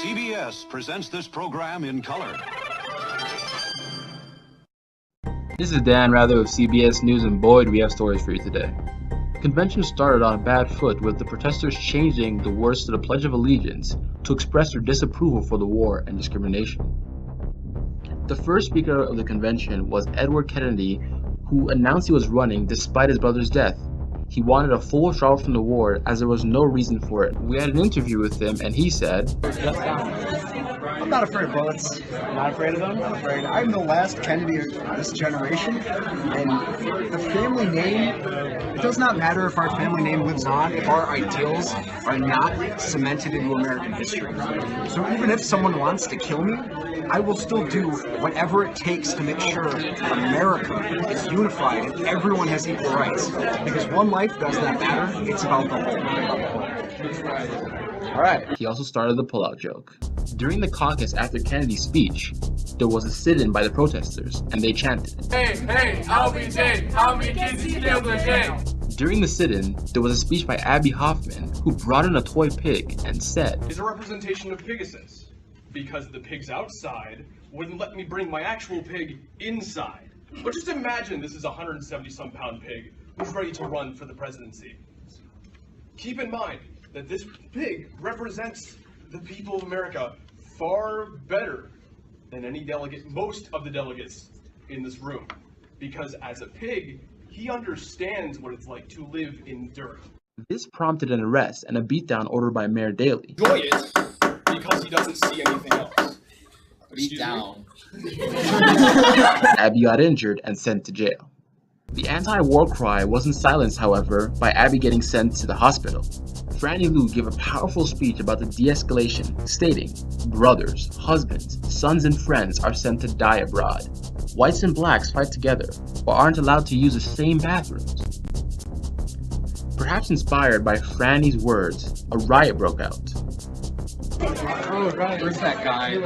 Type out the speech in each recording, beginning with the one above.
CBS presents this program in color. This is Dan Rather of CBS News, and boy, do we have stories for you today. The convention started on a bad foot, with the protesters changing the words to the Pledge of Allegiance to express their disapproval for the war and discrimination. The first speaker of the convention was Edward Kennedy, who announced he was running despite his brother's death. He wanted a full withdrawal from the war as there was no reason for it. We had an interview with him, and he said, I'm not afraid of bullets. "Not afraid of them? I'm afraid. I'm the last Kennedy of this generation, and the family name, it does not matter if our family name lives on, if our ideals are not cemented into American history. So even if someone wants to kill me, I will still do whatever it takes to make sure America is unified and everyone has equal rights. Because one life does not matter, it's about the whole." Alright. He also started the pullout joke. During the caucus after Kennedy's speech, there was a sit-in by the protesters, and they chanted, Hey, LBJ, how many kids you killed today? During the sit-in, there was a speech by Abby Hoffman, who brought in a toy pig and said, Is a representation of Pegasus, because the pigs outside wouldn't let me bring my actual pig inside. But just imagine this is a 170-some pound pig who's ready to run for the presidency. Keep in mind that this pig represents the people of America far better than most of the delegates in this room. Because as a pig, he understands what it's like to live in dirt. This prompted an arrest and a beatdown ordered by Mayor Daley. Enjoy it because he doesn't see anything else. Beat down. Abby got injured and sent to jail. The anti-war cry wasn't silenced, however, by Abby getting sent to the hospital. Franny Lou gave a powerful speech about the de-escalation, stating, "Brothers, husbands, sons, and friends are sent to die abroad. Whites and blacks fight together, but aren't allowed to use the same bathrooms." Perhaps inspired by Franny's words, a riot broke out. Oh, right. Where's that guy? Is it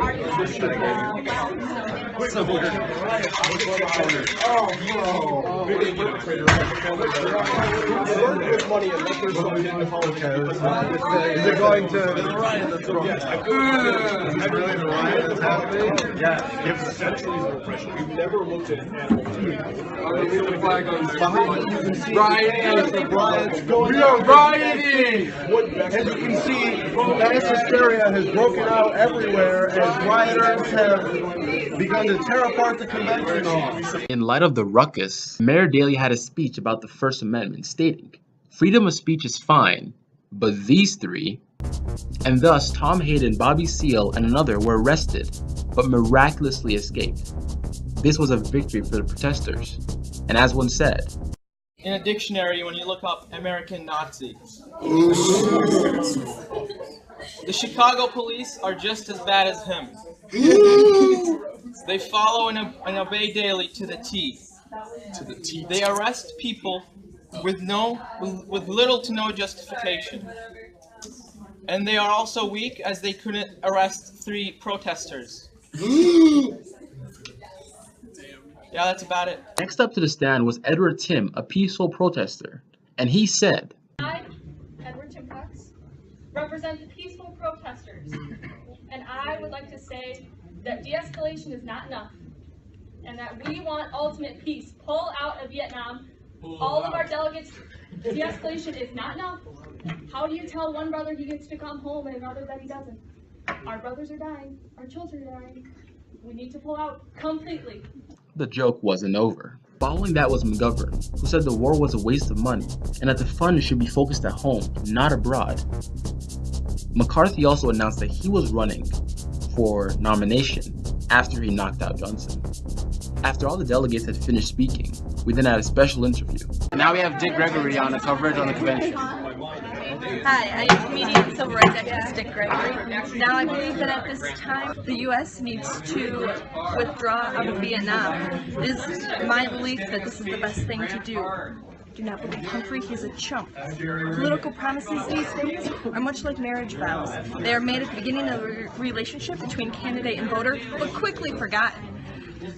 going to the riot that's wrong? Yes, I Is it really the riot that's happening? Yeah, we have centuries of oppression. We've never looked at animals. Behind you can see riots going We are rioting! As you can see, mass hysteria has broken out everywhere as rioters have begun to tear apart the convention hall. In light of the ruckus, Mayor Daley had a speech about the First Amendment, stating, "Freedom of speech is fine, but these three," and thus Tom Hayden, Bobby Seale, and another were arrested, but miraculously escaped. This was a victory for the protesters, and as one said, in a dictionary, when you look up American Nazi, the Chicago police are just as bad as him. They follow and obey Daley to the T. They arrest people with little to no justification. And they are also weak as they couldn't arrest 3 protesters. Yeah, that's about it. Next up to the stand was Edward Tim, a peaceful protester, and he said, I, Edward Tim Cox, represent the peaceful protesters, and I would like to say that de-escalation is not enough, and that we want ultimate peace. Pull out of Vietnam. All of our delegates, de-escalation is not enough. How do you tell one brother he gets to come home and another that he doesn't? Our brothers are dying. Our children are dying. We need to pull out completely. The joke wasn't over. Following that was McGovern, who said the war was a waste of money and that the funds should be focused at home, not abroad. McCarthy also announced that he was running for nomination after he knocked out Johnson. After all the delegates had finished speaking, we then had a special interview. Now we have Dick Gregory on the coverage on the convention. Hi, I am comedian civil rights activist Dick Gregory. Now I believe that at this time the U.S. needs to withdraw out of Vietnam. It is my belief that this is the best thing to do. Do not believe Humphrey, he's a chump. Political promises these days are much like marriage vows. They are made at the beginning of a relationship between candidate and voter, but quickly forgotten.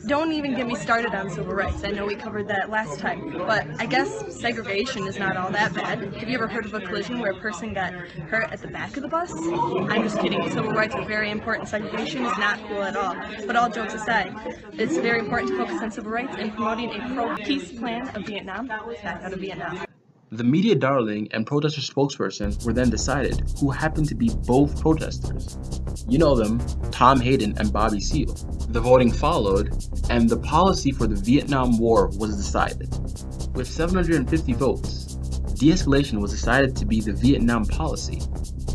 Don't even get me started on civil rights. I know we covered that last time, but I guess segregation is not all that bad. Have you ever heard of a collision where a person got hurt at the back of the bus? I'm just kidding. Civil rights are very important. Segregation is not cool at all. But all jokes aside, it's very important to focus on civil rights and promoting a pro-peace plan of Vietnam back out of Vietnam. The media darling and protester spokesperson were then decided, who happened to be both protesters. You know them, Tom Hayden and Bobby Seale. The voting followed, and the policy for the Vietnam War was decided. With 750 votes, de-escalation was decided to be the Vietnam policy,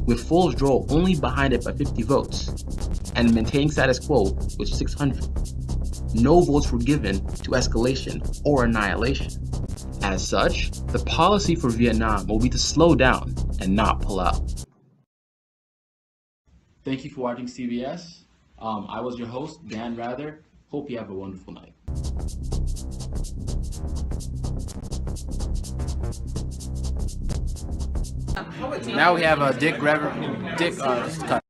with full withdrawal only behind it by 50 votes, and maintaining status quo with 600. No votes were given to escalation or annihilation. As such, the policy for Vietnam will be to slow down and not pull out. Thank you for watching CBS. I was your host, Dan Rather. Hope you have a wonderful night. Now we have Dick cut.